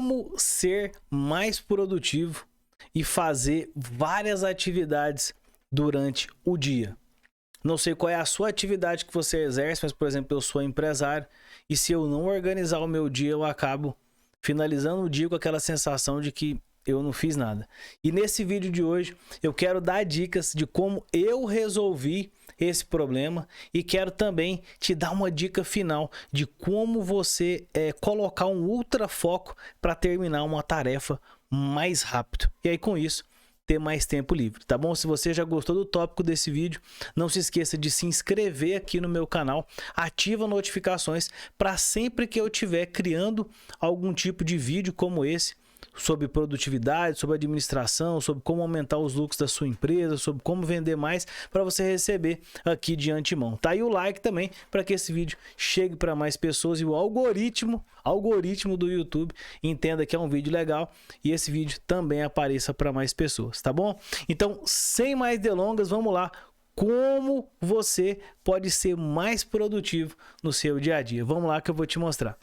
como ser mais produtivo e fazer várias atividades durante o dia. Não sei qual é a sua atividade que você exerce, mas, por exemplo, eu sou empresário e se eu não organizar o meu dia, eu acabo finalizando o dia com aquela sensação de que eu não fiz nada. E nesse vídeo de hoje, eu quero dar dicas de como eu resolvi esse problema e quero também te dar uma dica final de como você colocar um ultra foco para terminar uma tarefa mais rápido. E aí com isso, ter mais tempo livre, tá bom? Se você já gostou do tópico desse vídeo, não se esqueça de se inscrever aqui no meu canal, ativa notificações para sempre que eu estiver criando algum tipo de vídeo como esse, sobre produtividade, sobre administração, sobre como aumentar os lucros da sua empresa, sobre como vender mais, para você receber aqui de antemão. Tá aí o like também para que esse vídeo chegue para mais pessoas e o algoritmo do YouTube entenda que é um vídeo legal e esse vídeo também apareça para mais pessoas, tá bom? Então, sem mais delongas, vamos lá. Como você pode ser mais produtivo no seu dia a dia? Vamos lá que eu vou te mostrar.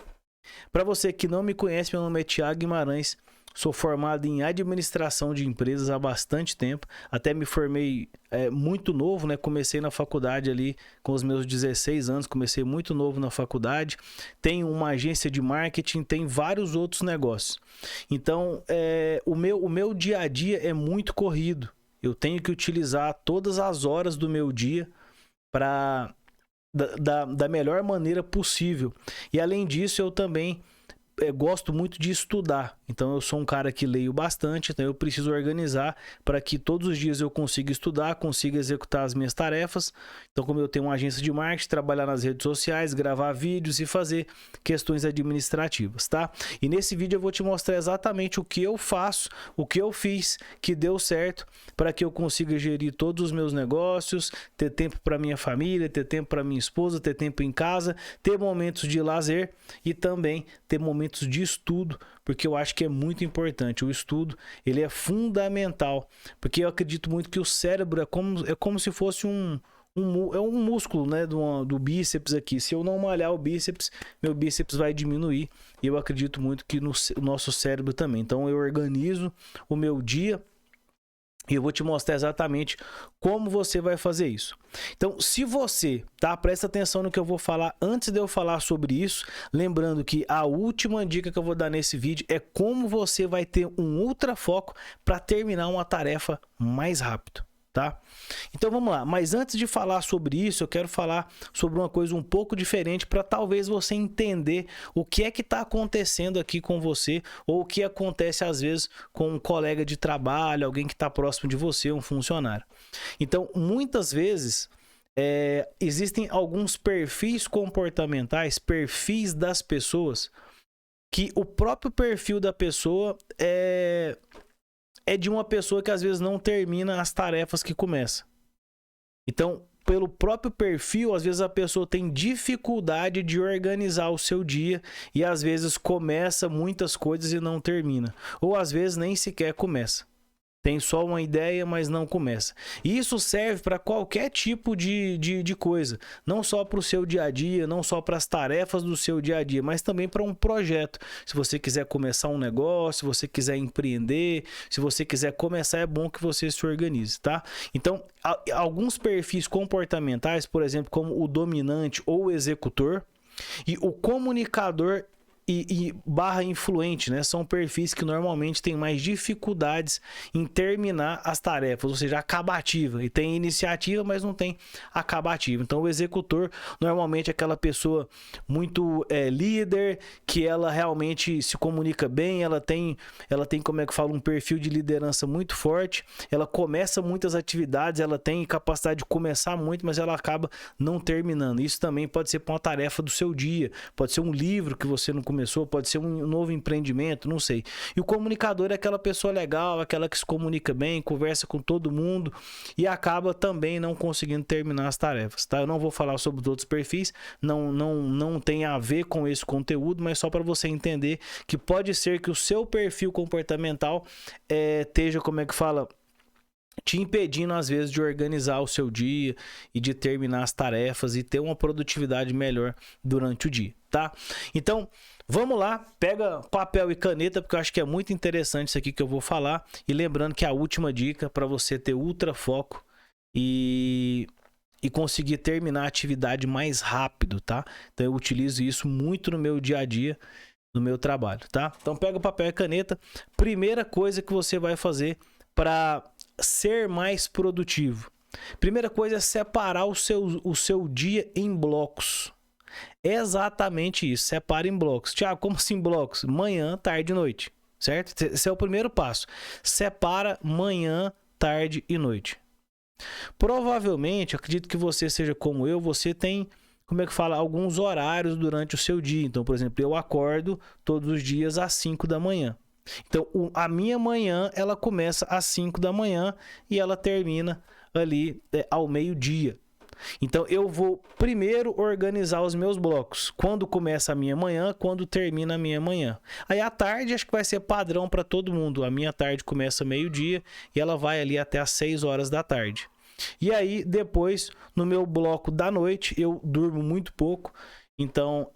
Para você que não me conhece, meu nome é Thiago Guimarães. Sou formado em administração de empresas há bastante tempo, até me formei muito novo, né? Comecei na faculdade ali com os meus 16 anos, comecei muito novo na faculdade. Tenho uma agência de marketing, tem vários outros negócios. Então, o meu dia a dia é muito corrido. Eu tenho que utilizar todas as horas do meu dia para da melhor maneira possível. E além disso, eu também gosto muito de estudar, então eu sou um cara que leio bastante, então eu preciso organizar para que todos os dias eu consiga estudar, consiga executar as minhas tarefas. Então, como eu tenho uma agência de marketing, trabalhar nas redes sociais, gravar vídeos e fazer questões administrativas, tá? E nesse vídeo eu vou te mostrar exatamente o que eu faço, o que eu fiz, que deu certo, para que eu consiga gerir todos os meus negócios, ter tempo para minha família, ter tempo para minha esposa, ter tempo em casa, ter momentos de lazer e também ter momentos de estudo, porque eu acho que é muito importante. O estudo, ele é fundamental, porque eu acredito muito que o cérebro é como se fosse um músculo, né, do bíceps aqui. Se eu não malhar o bíceps, meu bíceps vai diminuir. E eu acredito muito que no nosso cérebro também. Então eu organizo o meu dia e eu vou te mostrar exatamente como você vai fazer isso. Então, se você, tá? Presta atenção no que eu vou falar antes de eu falar sobre isso. Lembrando que a última dica que eu vou dar nesse vídeo é como você vai ter um ultra foco para terminar uma tarefa mais rápido, tá? Então vamos lá, mas antes de falar sobre isso, eu quero falar sobre uma coisa um pouco diferente para talvez você entender o que é que está acontecendo aqui com você ou o que acontece às vezes com um colega de trabalho, alguém que está próximo de você, um funcionário. Então, muitas vezes existem alguns perfis comportamentais, perfis das pessoas, que o próprio perfil da pessoa é de uma pessoa que às vezes não termina as tarefas que começa. Então, pelo próprio perfil, às vezes a pessoa tem dificuldade de organizar o seu dia e às vezes começa muitas coisas e não termina. Ou às vezes nem sequer começa. Tem só uma ideia, mas não começa. E isso serve para qualquer tipo de coisa. Não só para o seu dia a dia, não só para as tarefas do seu dia a dia, mas também para um projeto. Se você quiser começar um negócio, se você quiser empreender, se você quiser começar, é bom que você se organize, tá? Então, alguns perfis comportamentais, por exemplo, como o dominante ou o executor, e o comunicador e barra influente, né? São perfis que normalmente têm mais dificuldades em terminar as tarefas, ou seja, acabativa. E tem iniciativa, mas não tem acabativa. Então, o executor normalmente é aquela pessoa muito líder, que ela realmente se comunica bem, ela tem, como é que fala, um perfil de liderança muito forte, ela começa muitas atividades, ela tem capacidade de começar muito, mas ela acaba não terminando. Isso também pode ser para uma tarefa do seu dia, pode ser um livro que você não começou, pode ser um novo empreendimento, não sei. E o comunicador é aquela pessoa legal, aquela que se comunica bem, conversa com todo mundo e acaba também não conseguindo terminar as tarefas, tá? Eu não vou falar sobre os outros perfis, não tem a ver com esse conteúdo, mas só para você entender que pode ser que o seu perfil comportamental esteja, como é que fala, te impedindo às vezes de organizar o seu dia e de terminar as tarefas e ter uma produtividade melhor durante o dia, tá? Então, Vamos lá, pega papel e caneta, porque eu acho que é muito interessante isso aqui que eu vou falar. E lembrando que a última dica para você ter ultra foco e conseguir terminar a atividade mais rápido, tá? Então eu utilizo isso muito no meu dia a dia, no meu trabalho, tá? Então pega o papel e caneta. Primeira coisa que você vai fazer para ser mais produtivo. Primeira coisa é separar o seu dia em blocos. Exatamente isso, separa em blocos. Tiago, como assim blocos? Manhã, tarde e noite, certo? Esse é o primeiro passo. Separa manhã, tarde e noite. Provavelmente, acredito que você seja como eu, você tem, como é que fala, alguns horários durante o seu dia. Então, por exemplo, eu acordo todos os dias às 5 da manhã. Então, a minha manhã, ela começa às 5 da manhã e ela termina ali ao meio-dia. Então, eu vou primeiro organizar os meus blocos. Quando começa a minha manhã, quando termina a minha manhã. Aí, à tarde, acho que vai ser padrão para todo mundo. A minha tarde começa meio-dia e ela vai ali até às 6 horas da tarde. E aí, depois, no meu bloco da noite, eu durmo muito pouco. Então,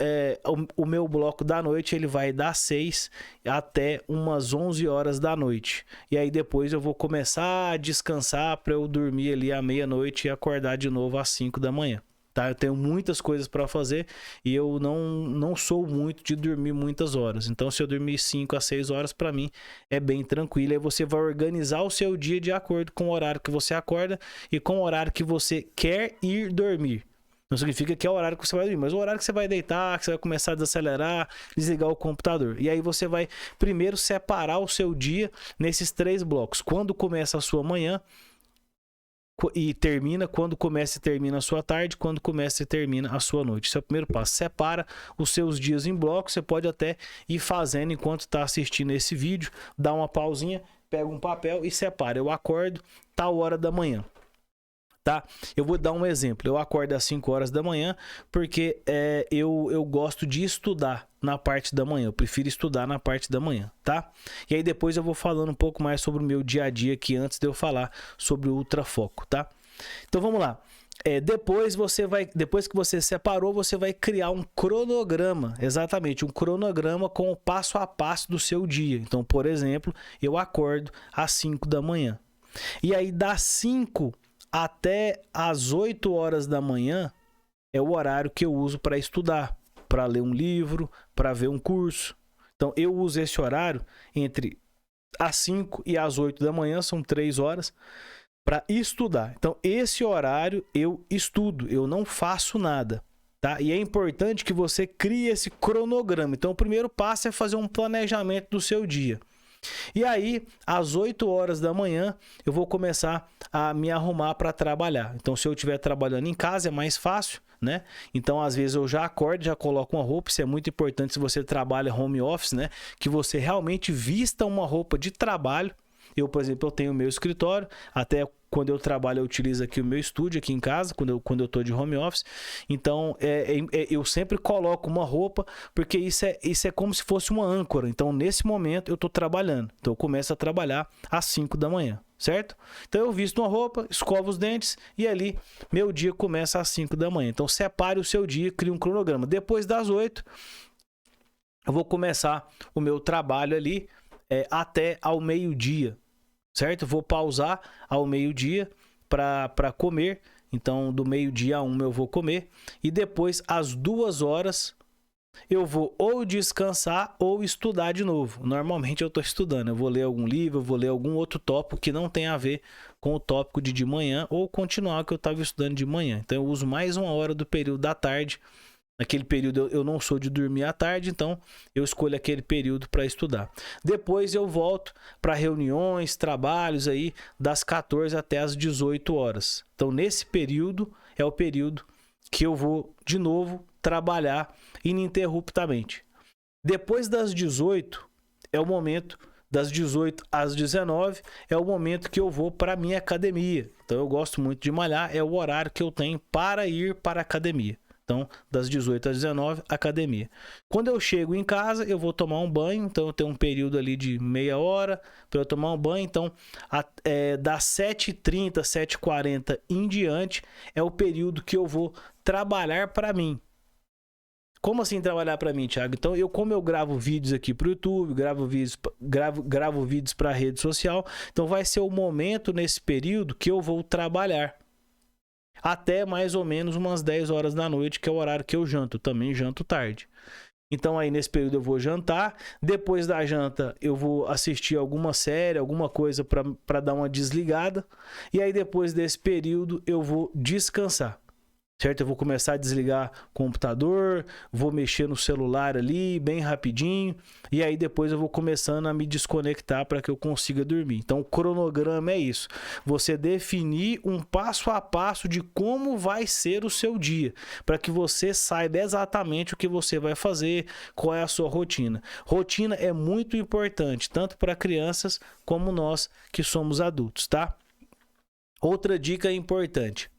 o meu bloco da noite, ele vai das 6 até umas 11 horas da noite. E aí, depois eu vou começar a descansar para eu dormir ali à meia-noite e acordar de novo às 5 da manhã. Tá? Eu tenho muitas coisas para fazer e eu não sou muito de dormir muitas horas. Então, se eu dormir 5 a 6 horas, para mim é bem tranquilo. Aí você vai organizar o seu dia de acordo com o horário que você acorda e com o horário que você quer ir dormir. Não significa que é o horário que você vai dormir, mas o horário que você vai deitar, que você vai começar a desacelerar, desligar o computador. E aí você vai primeiro separar o seu dia nesses 3 blocos. Quando começa a sua manhã e termina, quando começa e termina a sua tarde, quando começa e termina a sua noite. Esse é o primeiro passo. Separa os seus dias em blocos. Você pode até ir fazendo enquanto está assistindo esse vídeo. Dá uma pausinha, pega um papel e separa. Eu acordo tal hora da manhã. Tá? Eu vou dar um exemplo. Eu acordo às 5 horas da manhã porque eu gosto de estudar na parte da manhã. Eu prefiro estudar na parte da manhã, tá? E aí depois eu vou falando um pouco mais sobre o meu dia a dia aqui antes de eu falar sobre o ultrafoco, tá? Então vamos lá. Depois que você separou, você vai criar um cronograma. Exatamente, um cronograma com o passo a passo do seu dia. Então, por exemplo, eu acordo às 5 da manhã. E aí das 5 até às 8 horas da manhã é o horário que eu uso para estudar, para ler um livro, para ver um curso. Então eu uso esse horário entre as 5 e as 8 da manhã, são 3 horas, para estudar. Então esse horário eu estudo, eu não faço nada. Tá? E é importante que você crie esse cronograma. Então o primeiro passo é fazer um planejamento do seu dia. E aí, às 8 horas da manhã, eu vou começar a me arrumar para trabalhar. Então, se eu estiver trabalhando em casa, é mais fácil, né? Então, às vezes, eu já acordo, já coloco uma roupa. Isso é muito importante se você trabalha home office, né? Que você realmente vista uma roupa de trabalho. Eu, por exemplo, eu tenho o meu escritório, até quando eu trabalho eu utilizo aqui o meu estúdio aqui em casa, quando eu tô de home office. Então, eu sempre coloco uma roupa, porque isso é como se fosse uma âncora. Então, nesse momento, eu tô trabalhando. Então, eu começo a trabalhar às 5 da manhã, certo? Então, eu visto uma roupa, escovo os dentes e ali, meu dia começa às 5 da manhã. Então, separe o seu dia, crie um cronograma. Depois das 8, eu vou começar o meu trabalho ali até ao meio-dia. Certo? Vou pausar ao meio-dia para comer. Então, do meio-dia a 1 eu vou comer. E depois, às 2 horas, eu vou ou descansar ou estudar de novo. Normalmente eu estou estudando. Eu vou ler algum livro, eu vou ler algum outro tópico que não tem a ver com o tópico de manhã ou continuar o que eu estava estudando de manhã. Então, eu uso mais 1 hora do período da tarde. Naquele período eu não sou de dormir à tarde, então eu escolho aquele período para estudar. Depois eu volto para reuniões, trabalhos aí das 14 até as 18 horas. Então nesse período é o período que eu vou de novo trabalhar ininterruptamente. Depois das 18 é o momento, das 18 às 19 é o momento que eu vou para a minha academia. Então eu gosto muito de malhar, é o horário que eu tenho para ir para a academia. Então, das 18 às 19, academia. Quando eu chego em casa, eu vou tomar um banho. Então, eu tenho um período ali de meia hora para eu tomar um banho. Então, das 7h30, 7h40 em diante, é o período que eu vou trabalhar para mim. Como assim trabalhar para mim, Thiago? Então, como eu gravo vídeos aqui para o YouTube, gravo vídeos para rede social, então vai ser o momento nesse período que eu vou trabalhar. Até mais ou menos umas 10 horas da noite, que é o horário que eu janto. Eu também janto tarde. Então aí nesse período eu vou jantar. Depois da janta eu vou assistir alguma série, alguma coisa para dar uma desligada. E aí depois desse período eu vou descansar. Certo? Eu vou começar a desligar o computador, vou mexer no celular ali bem rapidinho, e aí depois eu vou começando a me desconectar para que eu consiga dormir. Então o cronograma é isso, você definir um passo a passo de como vai ser o seu dia, para que você saiba exatamente o que você vai fazer, qual é a sua rotina. Rotina é muito importante, tanto para crianças como nós que somos adultos, tá? Outra dica importante: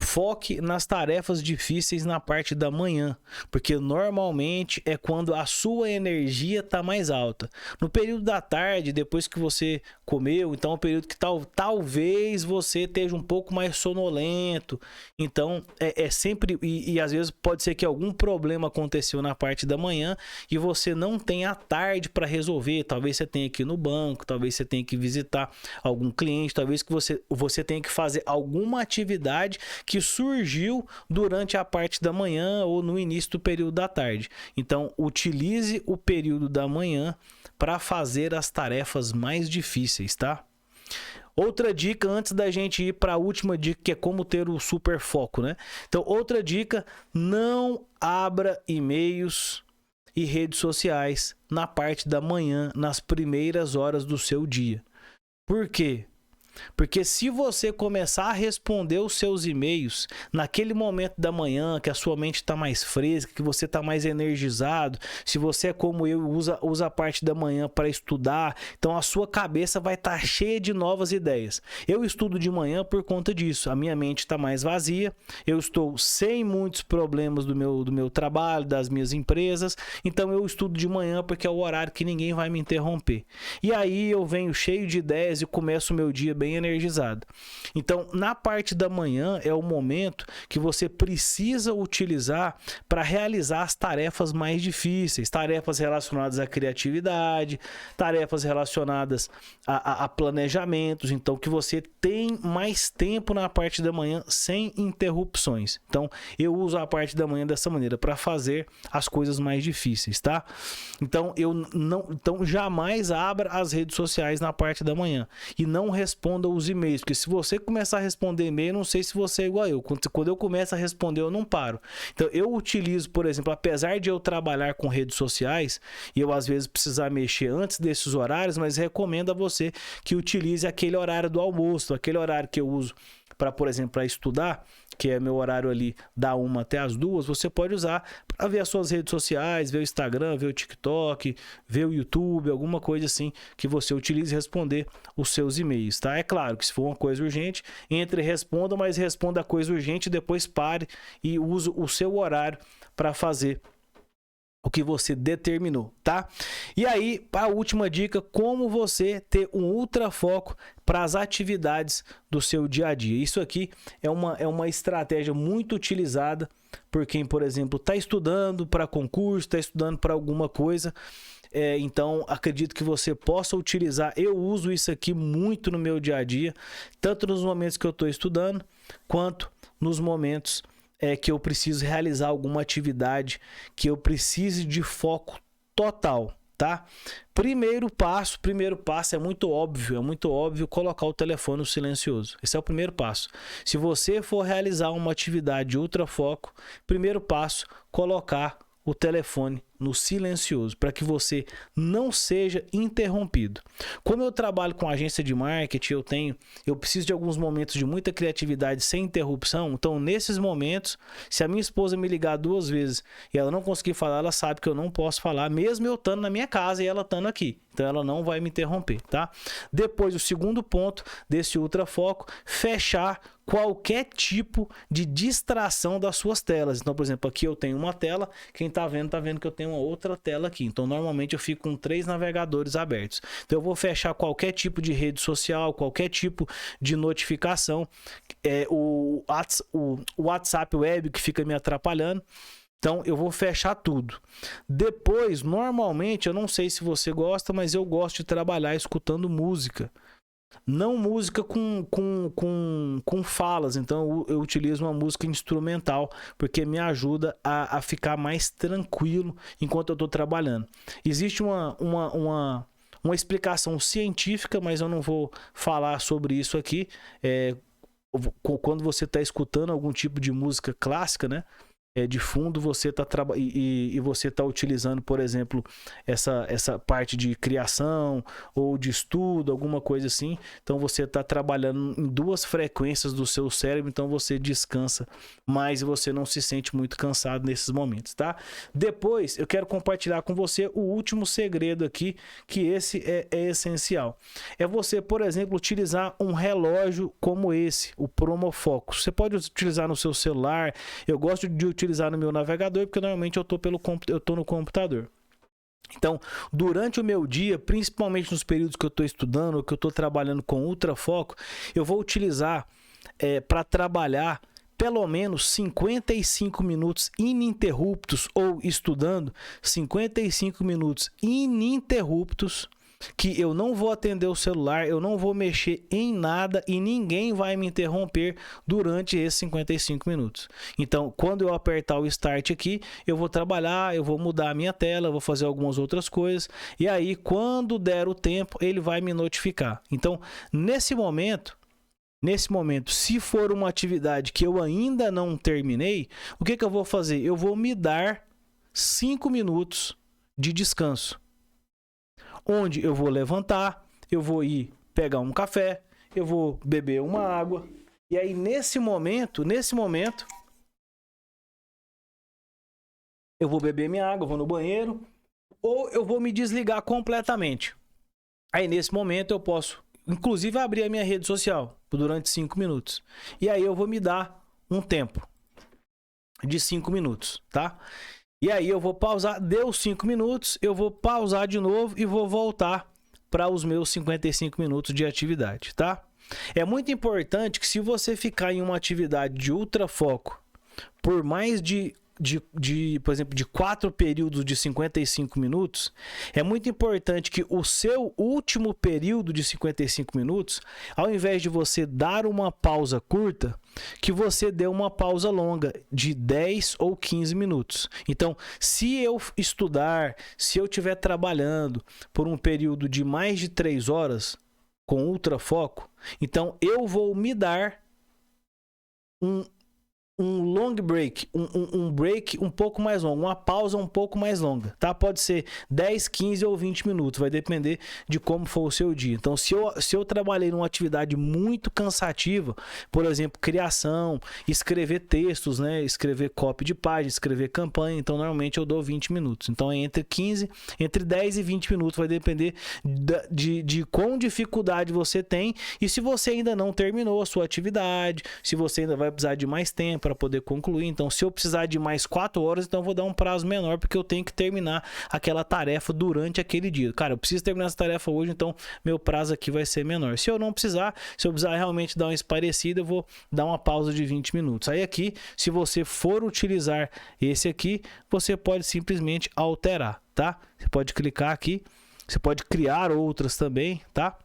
foque nas tarefas difíceis na parte da manhã, porque normalmente é quando a sua energia está mais alta. No período da tarde, depois que você comeu, então é um período que talvez você esteja um pouco mais sonolento. Então é sempre, e às vezes pode ser que algum problema aconteceu na parte da manhã e você não tem a tarde para resolver. Talvez você tenha que ir no banco, talvez você tenha que visitar algum cliente, talvez que você tenha que fazer alguma atividade que surgiu durante a parte da manhã ou no início do período da tarde. Então, utilize o período da manhã para fazer as tarefas mais difíceis, tá? Outra dica antes da gente ir para a última dica, que é como ter o super foco, né? Então, outra dica: não abra e-mails e redes sociais na parte da manhã, nas primeiras horas do seu dia. Por quê? Porque se você começar a responder os seus e-mails naquele momento da manhã, que a sua mente está mais fresca, que você está mais energizado, se você é como eu, usa a parte da manhã para estudar, então a sua cabeça vai estar cheia de novas ideias. Eu estudo de manhã por conta disso, a minha mente está mais vazia, eu estou sem muitos problemas do meu trabalho, das minhas empresas, então eu estudo de manhã porque é o horário que ninguém vai me interromper. E aí eu venho cheio de ideias e começo o meu dia bem energizado. Então, na parte da manhã é o momento que você precisa utilizar para realizar as tarefas mais difíceis, tarefas relacionadas à criatividade, tarefas relacionadas a planejamentos. Então, que você tem mais tempo na parte da manhã sem interrupções. Então, eu uso a parte da manhã dessa maneira para fazer as coisas mais difíceis, tá? Então, então jamais abra as redes sociais na parte da manhã e não responda os e-mails, porque se você começar a responder e-mail, não sei se você é igual a eu, quando eu começo a responder eu não paro. Então eu utilizo, por exemplo, apesar de eu trabalhar com redes sociais e eu às vezes precisar mexer antes desses horários, mas recomendo a você que utilize aquele horário do almoço, aquele horário que eu uso para, por exemplo, para estudar, que é meu horário ali da 1 até as 2, você pode usar para ver as suas redes sociais, ver o Instagram, ver o TikTok, ver o YouTube, alguma coisa assim que você utilize e responder os seus e-mails, tá? É claro que se for uma coisa urgente, entre e responda, mas responda a coisa urgente e depois pare e use o seu horário para fazer o que você determinou, tá? E aí, para a última dica, como você ter um ultra foco para as atividades do seu dia a dia. Isso aqui é uma estratégia muito utilizada por quem, por exemplo, está estudando para concurso, está estudando para alguma coisa. Então, acredito que você possa utilizar. Eu uso isso aqui muito no meu dia a dia, tanto nos momentos que eu estou estudando, quanto nos momentos que eu preciso realizar alguma atividade que eu precise de foco total, tá? Primeiro passo é muito óbvio colocar o telefone no silencioso. Esse é o primeiro passo. Se você for realizar uma atividade de ultra foco, primeiro passo, colocar o telefone no silencioso, para que você não seja interrompido. Como eu trabalho com agência de marketing, eu preciso de alguns momentos de muita criatividade sem interrupção. Então, nesses momentos, se a minha esposa me ligar 2 vezes e ela não conseguir falar, ela sabe que eu não posso falar, mesmo eu estando na minha casa e ela estando aqui. Então, ela não vai me interromper, tá? Depois, o segundo ponto desse ultra foco, fechar qualquer tipo de distração das suas telas. Então, por exemplo, aqui eu tenho uma tela, quem tá vendo que eu tenho uma outra tela aqui. Então, normalmente eu fico com 3 navegadores abertos. Então, eu vou fechar qualquer tipo de rede social, qualquer tipo de notificação, o WhatsApp web que fica me atrapalhando. Então, eu vou fechar tudo. Depois, normalmente, eu não sei se você gosta, mas eu gosto de trabalhar escutando música. Não música com falas. Então, eu utilizo uma música instrumental, porque me ajuda a ficar mais tranquilo enquanto eu estou trabalhando. Existe uma explicação científica, mas eu não vou falar sobre isso aqui. Quando você está escutando algum tipo de música clássica, né? De fundo, você está e você está utilizando, por exemplo, essa parte de criação ou de estudo, alguma coisa assim. Então você está trabalhando em duas frequências do seu cérebro, então você descansa mais e você não se sente muito cansado nesses momentos, tá? Depois eu quero compartilhar com você o último segredo aqui, que esse é essencial. É você, por exemplo, utilizar um relógio como esse, o Promofocus. Você pode utilizar no seu celular. Eu gosto de utilizar no meu navegador, porque normalmente eu tô no computador. Então, durante o meu dia, principalmente nos períodos que eu estou estudando ou que eu estou trabalhando com ultrafoco, eu vou utilizar para trabalhar pelo menos 55 minutos ininterruptos, ou estudando 55 minutos ininterruptos, que eu não vou atender o celular, eu não vou mexer em nada e ninguém vai me interromper durante esses 55 minutos. Então, quando eu apertar o Start aqui, eu vou trabalhar, eu vou mudar a minha tela, eu vou fazer algumas outras coisas, e aí, quando der o tempo, ele vai me notificar. Então, nesse momento, se for uma atividade que eu ainda não terminei, o que eu vou fazer? Eu vou me dar 5 minutos de descanso, onde eu vou levantar, eu vou ir pegar um café, eu vou beber uma água, e aí nesse momento, eu vou beber minha água, vou no banheiro, ou eu vou me desligar completamente. Aí nesse momento eu posso, inclusive, abrir a minha rede social durante 5 minutos. E aí eu vou me dar um tempo de 5 minutos, tá? E aí eu vou pausar, deu 5 minutos, eu vou pausar de novo e vou voltar para os meus 55 minutos de atividade, tá? É muito importante que, se você ficar em uma atividade de ultrafoco por mais por exemplo, de 4 períodos de 55 minutos, é muito importante que o seu último período de 55 minutos, ao invés de você dar uma pausa curta, que você dê uma pausa longa de 10 ou 15 minutos. Então, se eu estudar, se eu estiver trabalhando por um período de mais de 3 horas com ultrafoco, então eu vou me dar um long break, um break um pouco mais longo, uma pausa um pouco mais longa, tá? Pode ser 10, 15 ou 20 minutos, vai depender de como for o seu dia. Então, se eu trabalhei numa atividade muito cansativa, por exemplo, criação, escrever textos, né? Escrever copy de página, escrever campanha, então normalmente eu dou 20 minutos. Então, é entre 10 e 20 minutos, vai depender de quão dificuldade você tem e se você ainda não terminou a sua atividade, se você ainda vai precisar de mais tempo para poder concluir. Então, se eu precisar de mais 4 horas, então eu vou dar um prazo menor, porque eu tenho que terminar aquela tarefa durante aquele dia. Cara, eu preciso terminar essa tarefa hoje, então meu prazo aqui vai ser menor. Se eu precisar realmente dar uma esparecida, eu vou dar uma pausa de 20 minutos. Aí aqui, se você for utilizar esse aqui, você pode simplesmente alterar, tá? Você pode clicar aqui, você pode criar outras também, tá?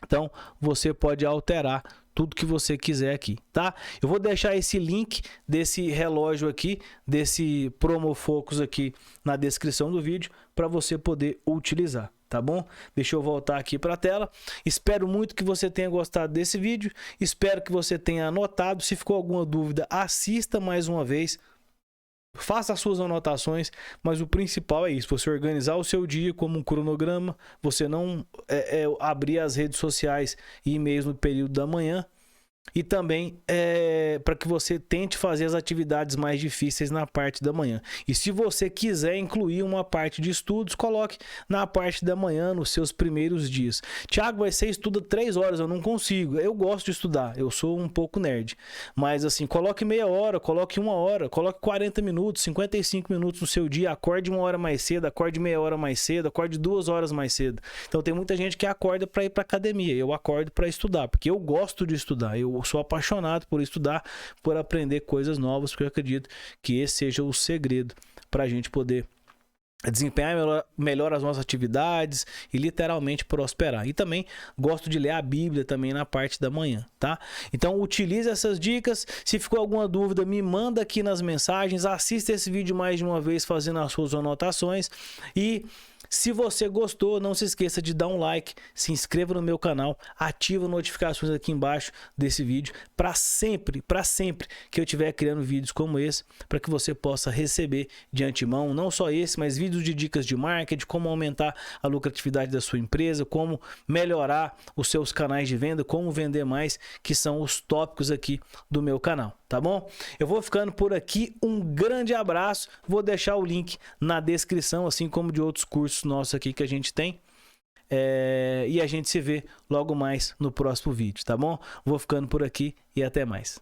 Então, você pode alterar tudo que você quiser aqui, tá? Eu vou deixar esse link desse relógio aqui, desse Promofocus aqui na descrição do vídeo para você poder utilizar, tá bom? Deixa eu voltar aqui para a tela. Espero muito que você tenha gostado desse vídeo. Espero que você tenha anotado. Se ficou alguma dúvida, assista mais uma vez. Faça as suas anotações, mas o principal é isso: você organizar o seu dia como um cronograma, você não abrir as redes sociais e e-mails no período da manhã, e também para que você tente fazer as atividades mais difíceis na parte da manhã. E se você quiser incluir uma parte de estudos, coloque na parte da manhã, nos seus primeiros dias. Tiago, mas você estuda 3 horas, eu não consigo. Eu gosto de estudar, eu sou um pouco nerd. Mas assim, coloque meia hora, coloque 1 hora, coloque 40 minutos, 55 minutos no seu dia. Acorde 1 hora mais cedo, acorde meia hora mais cedo, acorde 2 horas mais cedo. Então tem muita gente que acorda para ir para academia. Eu acordo para estudar, porque eu gosto de estudar. Eu Eu sou apaixonado por estudar, por aprender coisas novas, porque eu acredito que esse seja o segredo para a gente poder desempenhar melhor as nossas atividades e literalmente prosperar. E também gosto de ler a Bíblia também na parte da manhã, tá? Então utilize essas dicas. Se ficou alguma dúvida, me manda aqui nas mensagens. Assista esse vídeo mais de uma vez fazendo as suas anotações. E se você gostou, não se esqueça de dar um like, se inscreva no meu canal, ativa as notificações aqui embaixo desse vídeo para sempre que eu estiver criando vídeos como esse, para que você possa receber de antemão, não só esse, mas vídeos de dicas de marketing, como aumentar a lucratividade da sua empresa, como melhorar os seus canais de venda, como vender mais, que são os tópicos aqui do meu canal, tá bom? Eu vou ficando por aqui, um grande abraço, vou deixar o link na descrição, assim como de outros cursos nossos aqui que a gente tem. E a gente se vê logo mais no próximo vídeo, tá bom? Vou ficando por aqui e até mais.